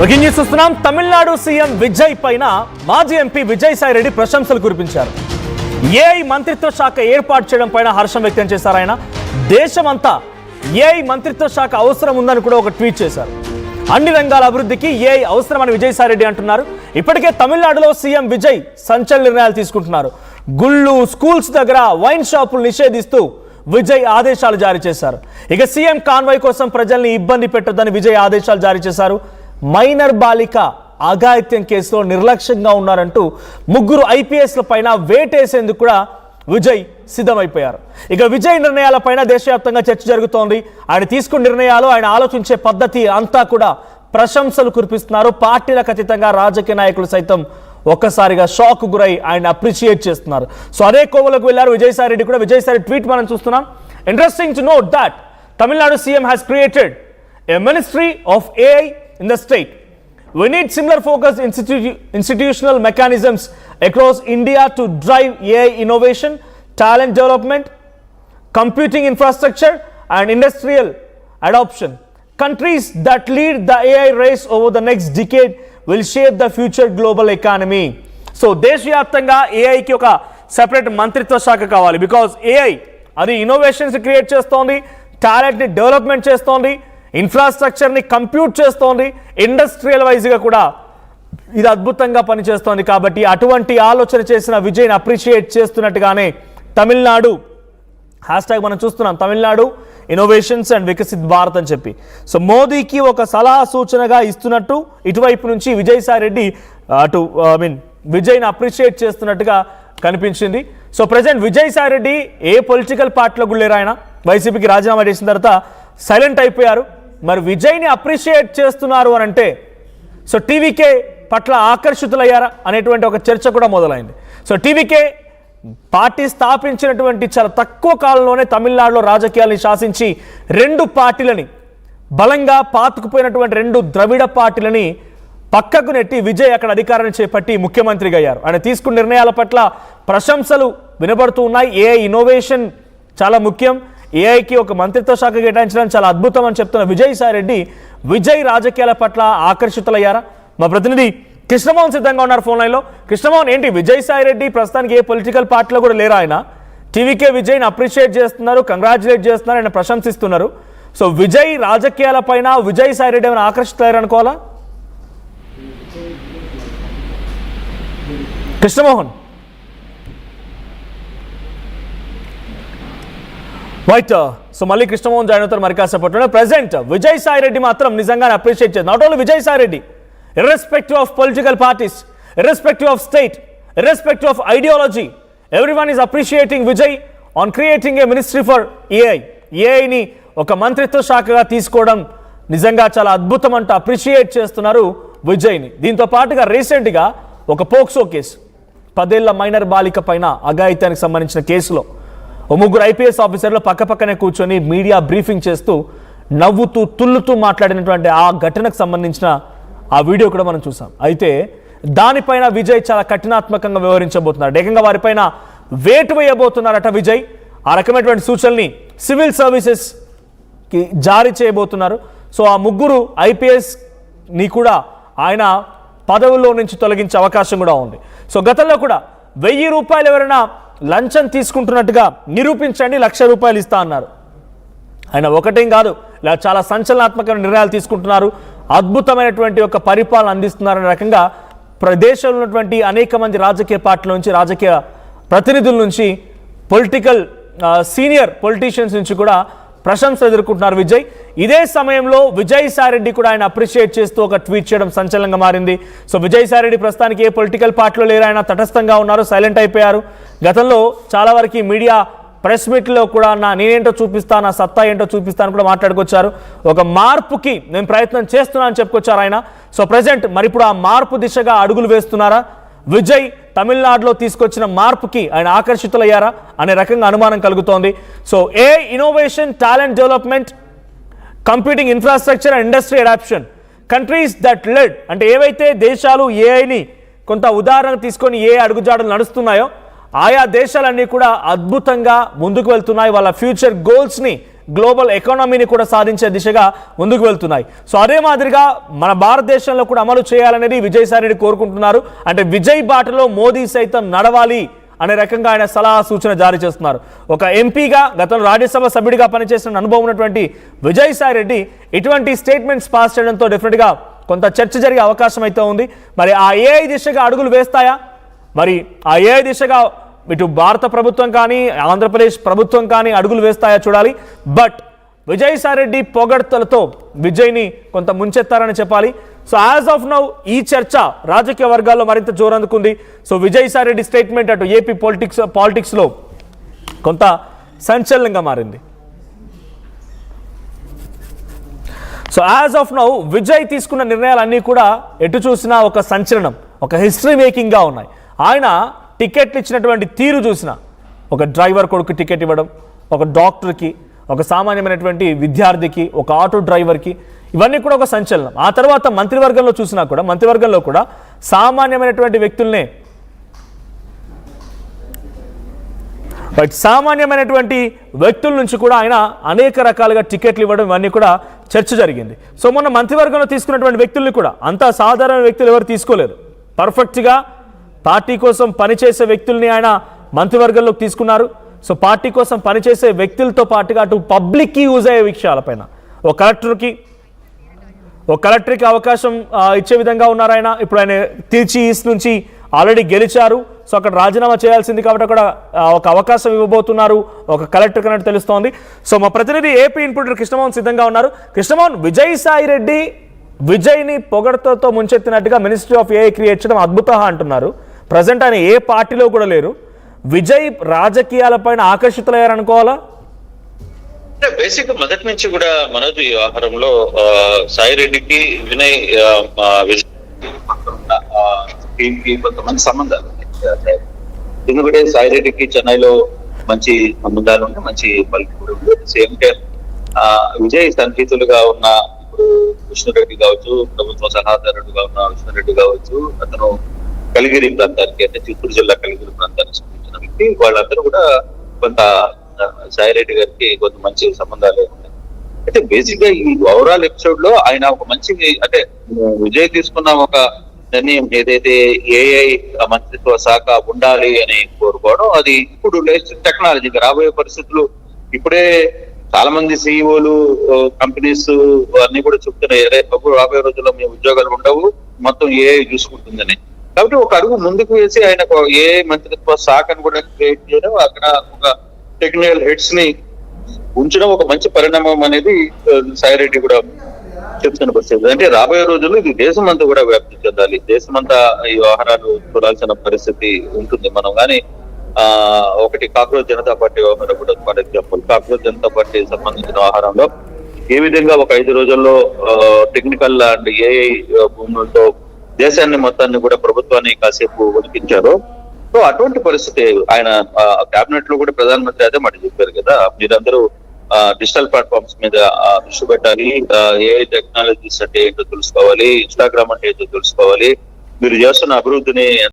Breaking news చూస్తున్నాం. Tamil Nadu CM Vijay పైన మాజీ ఎంపీ విజయసాయి రెడ్డి ప్రశంసలు కురిపించారు. ఏఐ మంత్రిత్వ శాఖ ఏర్పాటు చేయడం పైన హర్షం వ్యక్తం చేశారు. ఆయన దేశమంతా ఏఐ మంత్రిత్వ శాఖ అవసరం ఉందని కూడా ఒక ట్వీట్ చేశారు. అన్ని రంగాల అభివృద్ధికి ఏఐ అవసరమని విజయసాయి రెడ్డి అంటున్నారు. ఇప్పటికే తమిళనాడులో సీఎం విజయ్ సంచలన నిర్ణయాలు తీసుకుంటున్నారు. గుళ్ళు, స్కూల్స్ దగ్గర వైన్ షాపులు నిషేధిస్తూ విజయ్ ఆదేశాలు జారీ చేశారు. ఇక సీఎం కాన్వాయ్ కోసం ప్రజల్ని ఇబ్బంది పెట్టొద్దని విజయ్ ఆదేశాలు జారీ చేశారు. మైనర్ బాలిక అఘాయిత్యం కేసులో నిర్లక్ష్యంగా ఉన్నారంటూ ముగ్గురు ఐపీఎస్ల పైన వేటేసేందుకు కూడా విజయ్ సిద్ధమైపోయారు. ఇక విజయ్ నిర్ణయాలపైన దేశవ్యాప్తంగా చర్చ జరుగుతోంది. ఆయన తీసుకున్న నిర్ణయాలు, ఆయన ఆలోచించే పద్ధతి అంతా కూడా ప్రశంసలు కురిపిస్తున్నారు. పార్టీలకు అతీతంగా రాజకీయ నాయకులు సైతం ఒక్కసారిగా షాక్ గురై ఆయన అప్రిషియేట్ చేస్తున్నారు. సో అదే కోవలకు వెళ్ళారు విజయసాయి రెడ్డి కూడా. విజయసాయి ట్వీట్ మనం చూస్తున్నాం. Interesting to note that Tamil Nadu CM has created a ministry of AI in the state. We need similar focused institutional mechanisms across India to drive AI innovation, talent development, computing infrastructure and industrial adoption. Countries that lead the AI race over the next decade will shape the future global economy. So దేశవ్యాప్తంగా AI కి ఒక separate మంత్రిత్వ శాఖ కావాలి. Because AI అది innovations create చేస్తోంది, టాలెంట్ని development చేస్తోంది, ఇన్ఫ్రాస్ట్రక్చర్ని కంప్యూట్ చేస్తోంది, ఇండస్ట్రియల్ వైజ్గా కూడా ఇది అద్భుతంగా పనిచేస్తోంది. కాబట్టి అటువంటి ఆలోచన చేసిన విజయ్ని అప్రిషియేట్ చేస్తున్నట్టుగానే తమిళనాడు హ్యాష్ట్యాగ్ మనం చూస్తున్నాం. తమిళనాడు ఇన్నోవేషన్స్ అండ్ వికసిత్ భారత్ అని చెప్పి. సో మోదీకి ఒక సలహా సూచనగా ఇస్తున్నట్టు ఇటువైపు నుంచి విజయసాయి రెడ్డి విజయ్ని అప్రిషియేట్ చేస్తున్నట్టుగా కనిపించింది. సో ప్రజెంట్ విజయసాయి రెడ్డి ఏ పొలిటికల్ పార్టీలో కూడా లేరు. ఆయన వైసీపీకి రాజీనామా చేసిన తర్వాత సైలెంట్ అయిపోయారు. మరి విజయ్ని అప్రిషియేట్ చేస్తున్నారు అని అంటే సో టీవీకే పట్ల ఆకర్షితులయ్యారా అనేటువంటి ఒక చర్చ కూడా మొదలైంది. సో టీవీకే పార్టీ స్థాపించినటువంటి చాలా తక్కువ కాలంలోనే తమిళనాడులో రాజకీయాలను శాసించి రెండు పార్టీలని బలంగా పాతుకుపోయినటువంటి రెండు ద్రవిడ పార్టీలని పక్కకు నెట్టి విజయ్ అక్కడ అధికారాన్ని చేపట్టి ముఖ్యమంత్రిగా అయ్యారు. ఆయన తీసుకున్న నిర్ణయాల పట్ల ప్రశంసలు వినబడుతూ ఉన్నాయి. ఏఐ ఇన్నోవేషన్ చాలా ముఖ్యం, ఏఐకి ఒక మంత్రిత్వ శాఖ కేటాయించడం చాలా అద్భుతం అని చెప్తున్న విజయసాయి రెడ్డి విజయ్ రాజకీయాల పట్ల ఆకర్షితులయ్యారా? మా ప్రతినిధి కృష్ణమోహన్ సిద్ధంగా ఉన్నారు ఫోన్ లైన్లో. కృష్ణమోహన్, ఏంటి విజయసాయి రెడ్డి ప్రస్తుతానికి ఏ పొలిటికల్ పార్టీలో కూడా లేరా? ఆయన టీవీకే విజయ్ని అప్రిషియేట్ చేస్తున్నారు, కంగ్రాచులేట్ చేస్తున్నారు, ఆయన ప్రశంసిస్తున్నారు. సో విజయ్ రాజకీయాల పైన విజయసాయి రెడ్డి ఏమైనా ఆకర్షితులయ్యారు అనుకోవాలా? కృష్ణమోహన్ రైట్. సో మళ్ళీ కృష్ణమోహన్ జాయిన్ అవుతారు మరి కాసేపట్లో. ప్రెసెంట్ విజయసాయి రెడ్డి మాత్రం నిజంగానే అప్రిషియేట్ చేస్తారు. Not only Vijayasai Reddy, irrespective of political parties, irrespective of state, irrespective of ideology, everyone is appreciating Vijay on creating a ministry for AI. ఏఐని ఒక మంత్రిత్వ శాఖగా తీసుకోవడం నిజంగా చాలా అద్భుతం అంటూ అప్రిషియేట్ చేస్తున్నారు విజయ్ని. దీంతో పాటుగా రీసెంట్గా ఒక పోక్సో కేసు, 10 ఏళ్ల మైనర్ బాలిక పైన అఘాయిత్యానికి సంబంధించిన కేసులో ఓ ముగ్గురు ఐపీఎస్ ఆఫీసర్లు పక్కపక్కనే కూర్చొని మీడియా బ్రీఫింగ్ చేస్తూ నవ్వుతూ తుల్లుతూ మాట్లాడినటువంటి ఆ ఘటనకు సంబంధించిన ఆ వీడియో కూడా మనం చూసాం. అయితే దానిపైన విజయ్ చాలా కఠినాత్మకంగా వ్యవహరించబోతున్నారు. ఏకంగా వారిపైన వేటు వేయబోతున్నారట విజయ్. ఆ రకమైనటువంటి సూచనల్ని సివిల్ సర్వీసెస్కి జారీ చేయబోతున్నారు. సో ఆ ముగ్గురు ఐపీఎస్ని కూడా ఆయన పదవుల్లో నుంచి తొలగించే అవకాశం కూడా ఉంది. సో గతంలో కూడా 1000 రూపాయలు ఎవరైనా లంచం తీసుకుంటున్నట్టుగా నిరూపించండి, ₹1,00,000 ఇస్తా అన్నారు. ఆయన ఒకటేం కాదు, ఇలా చాలా సంచలనాత్మక నిర్ణయాలు తీసుకుంటున్నారు, అద్భుతమైనటువంటి ఒక పరిపాలన అందిస్తున్నారనే రకంగా ప్రదేశంలో ఉన్నటువంటి అనేక మంది రాజకీయ పార్టీల నుంచి, రాజకీయ ప్రతినిధుల నుంచి, పొలిటికల్ సీనియర్ పొలిటీషియన్స్ నుంచి కూడా ప్రశంసలు ఎదుర్కొంటున్నారు విజయ్. ఇదే సమయంలో విజయసాయి రెడ్డి కూడా ఆయన అప్రిషియేట్ చేస్తూ ఒక ట్వీట్ చేయడం సంచలనంగా మారింది. సో విజయసాయి రెడ్డి ప్రస్తుతానికి ఏ పొలిటికల్ పార్టీలో లేరు, ఆయన తటస్థంగా ఉన్నారు, సైలెంట్ అయిపోయారు. గతంలో చాలా వరకు మీడియా ప్రెస్ మీట్లో కూడా నేనేంటో చూపిస్తా, నా సత్తా ఏంటో చూపిస్తాను కూడా మాట్లాడుకొచ్చారు. ఒక మార్పుకి నేను ప్రయత్నం చేస్తున్నా అని చెప్పుకొచ్చారు ఆయన. సో ప్రజెంట్ మరి ఇప్పుడు ఆ మార్పు దిశగా అడుగులు వేస్తున్నారా? విజయ్ తమిళనాడులో తీసుకొచ్చిన మార్పుకి ఆయన ఆకర్షితులయ్యారా అనే రకంగా అనుమానం కలుగుతోంది. So innovation, talent development, computing infrastructure and industry adoption, countries that led అంటే ఏవైతే దేశాలు ఏఐని కొంత ఉదాహరణ తీసుకొని ఏ అడుగుజాడలు నడుస్తున్నాయో ఆయా దేశాలన్నీ కూడా అద్భుతంగా ముందుకు వెళ్తున్నాయి. వాళ్ళ ఫ్యూచర్ గోల్స్ని గ్లోబల్ ఎకానమీని కూడా సాధించే దిశగా ముందుకు వెళ్తున్నాయి. సో అదే మాదిరిగా మన భారతదేశంలో కూడా అమలు చేయాలనేది విజయసాయి రెడ్డి కోరుకుంటున్నారు. అంటే విజయ్ బాటలో మోదీ సైతం నడవాలి అనే రకంగా ఆయన సలహా సూచన జారీ చేస్తున్నారు. ఒక ఎంపీగా గతంలో రాజ్యసభ సభ్యుడిగా పనిచేసిన అనుభవం ఉన్నటువంటి విజయసాయి రెడ్డి ఇటువంటి స్టేట్మెంట్స్ పాస్ చేయడంతో డెఫినెట్గా కొంత చర్చ జరిగే అవకాశం అయితే ఉంది. మరి ఆ ఏఐ దిశగా అడుగులు వేస్తాయా? మరి ఆ ఏఐ దిశగా ఇటు భారత ప్రభుత్వం కానీ ఆంధ్రప్రదేశ్ ప్రభుత్వం కానీ అడుగులు వేస్తాయా చూడాలి. బట్ విజయసాయి రెడ్డి పొగడ్తలతో విజయ్ని కొంత ముంచెత్తారని చెప్పాలి. సో యాజ్ ఆఫ్ నౌ ఈ చర్చ రాజకీయ వర్గాల్లో మరింత జోరందుకుంది. సో విజయసాయి రెడ్డి స్టేట్మెంట్ అటు ఏపీ పాలిటిక్స్లో కొంత సంచలనంగా మారింది. So as of now Vijay తీసుకున్న నిర్ణయాలన్నీ కూడా ఎటు చూసినా ఒక సంచలనం, ఒక హిస్టరీ మేకింగ్గా ఉన్నాయి. ఆయన టికెట్లు ఇచ్చినటువంటి తీరు చూసిన, ఒక డ్రైవర్ కొడుకు టికెట్ ఇవ్వడం, ఒక డాక్టర్కి, ఒక సామాన్యమైనటువంటి విద్యార్థికి, ఒక ఆటో డ్రైవర్కి, ఇవన్నీ కూడా ఒక సంచలనం. ఆ తర్వాత మంత్రివర్గంలో చూసినా కూడా మంత్రివర్గంలో కూడా సామాన్యమైనటువంటి వ్యక్తుల్నే సామాన్యమైనటువంటి వ్యక్తుల నుంచి కూడా ఆయన అనేక రకాలుగా టికెట్లు ఇవ్వడం ఇవన్నీ కూడా చర్చ జరిగింది. సో మొన్న మంత్రివర్గంలో తీసుకున్నటువంటి వ్యక్తుల్ని కూడా అంత సాధారణ వ్యక్తులు ఎవరు తీసుకోలేదు. పర్ఫెక్ట్గా పార్టీ కోసం పనిచేసే వ్యక్తుల్ని ఆయన మంత్రివర్గంలోకి తీసుకున్నారు. సో పార్టీ కోసం పనిచేసే వ్యక్తులతో పాటుగా అటు పబ్లిక్కి యూజ్ అయ్యే విషయాలపైన ఒక కలెక్టర్కి అవకాశం ఇచ్చే విధంగా ఉన్నారు ఆయన. ఇప్పుడు ఆయన తిరుచి ఈస్ట్ నుంచి ఆల్రెడీ గెలిచారు. సో అక్కడ రాజీనామా చేయాల్సింది కాబట్టి అక్కడ ఒక అవకాశం ఇవ్వబోతున్నారు ఒక కలెక్టర్ అన్నట్టు తెలుస్తోంది. సో మా ప్రతినిధి ఏపీ ఇన్పుటర్ కృష్ణమోహన్ సిద్ధంగా ఉన్నారు. కృష్ణమోహన్, విజయసాయి రెడ్డి విజయ్ని పొగడ్తతో ముంచెత్తినట్టుగా మినిస్ట్రీ ఆఫ్ ఏఐ క్రియేట్ చేయడం అద్భుతం అంటున్నారు. ప్రజెంట్ ఆయన ఏ పార్టీలో కూడా లేరు. విజయ్ రాజకీయాలపైన ఆకర్షితులయ్యారనుకోవాలా? బేసిక్ మొదటి నుంచి కూడా మనోజ్ ఈ వ్యవహారంలో సాయి రెడ్డికి వినయ్ కొంతమంది సంబంధాలు ఉన్నాయి. ఎందుకంటే సాయి రెడ్డికి చెన్నైలో మంచి సంబంధాలు ఉన్నాయి, మంచి పలుకు కూడా ఉంది. సేమ్ టైం విజయ్ సన్నిహితులుగా ఉన్న ఇప్పుడు విష్ణురెడ్డి కావచ్చు, ప్రభుత్వ సలహాదారుడుగా ఉన్న విష్ణురెడ్డి కావచ్చు, అతను కలిగిరి ప్రాంతానికి అంటే చిత్తూరు జిల్లా కలిగిరి ప్రాంతానికి సంబంధించిన వ్యక్తి, వాళ్ళందరూ కూడా కొంత సాయి రెడ్డి గారికి కొంత మంచి సంబంధాలు ఉన్నాయి. అయితే బేసిక్ గా ఈ ఓవరాల్ ఎపిసోడ్ లో ఆయన ఒక మంచి అంటే విజయ్ తీసుకున్న ఒక నిర్ణయం ఏదైతే ఏఐ మంత్రిత్వ శాఖ ఉండాలి అని కోరుకోవడం, అది ఇప్పుడు లేటెస్ట్ టెక్నాలజీ రాబోయే పరిస్థితులు ఇప్పుడే చాలా మంది సిఇఓలు కంపెనీస్ అన్ని కూడా చెప్తున్నాయి రాబోయే రోజుల్లో మీ ఉద్యోగాలు ఉండవు, మొత్తం ఏఐ చూసుకుంటుందని. కాబట్టి ఒక అడుగు ముందుకు వేసి ఆయన ఏఐ మంత్రిత్వ శాఖను కూడా క్రియేట్ చేయడం, అక్కడ ఒక టెక్నికల్ హెడ్స్ ని ఉంచడం ఒక మంచి పరిణామం అనేది సాయి రెడ్డి కూడా చెప్తున్న పరిస్థితి. అంటే రాబోయే రోజుల్లో ఇది దేశమంతా కూడా వ్యాప్తి చెందాలి, దేశమంతా ఈ వ్యవహారాలు చూడాల్సిన పరిస్థితి ఉంటుంది. మనం కానీ ఒకటి కాక్రోచ్ జనతా పార్టీ వ్యవహారం కూడా for example, cockroach Janata party సంబంధించిన వ్యవహారంలో ఏ విధంగా ఒక 5 రోజుల్లో టెక్నికల్ అండ్ ఏఐ భూములతో దేశాన్ని మొత్తాన్ని కూడా ప్రభుత్వాన్ని కాసేపు ఒలిపించారు. సో అటువంటి పరిస్థితి ఆయన కేబినెట్ లో కూడా ప్రధానమంత్రి అదే మాట చెప్పారు కదా, మీరందరూ డిజిటల్ ప్లాట్ఫామ్స్ మీద దృష్టి పెట్టాలి, ఏఐ టెక్నాలజీస్ అంటే ఏంటో తెలుసుకోవాలి, ఇన్స్టాగ్రామ్ అంటే ఏంటో తెలుసుకోవాలి, మీరు చేస్తున్న అభివృద్ధిని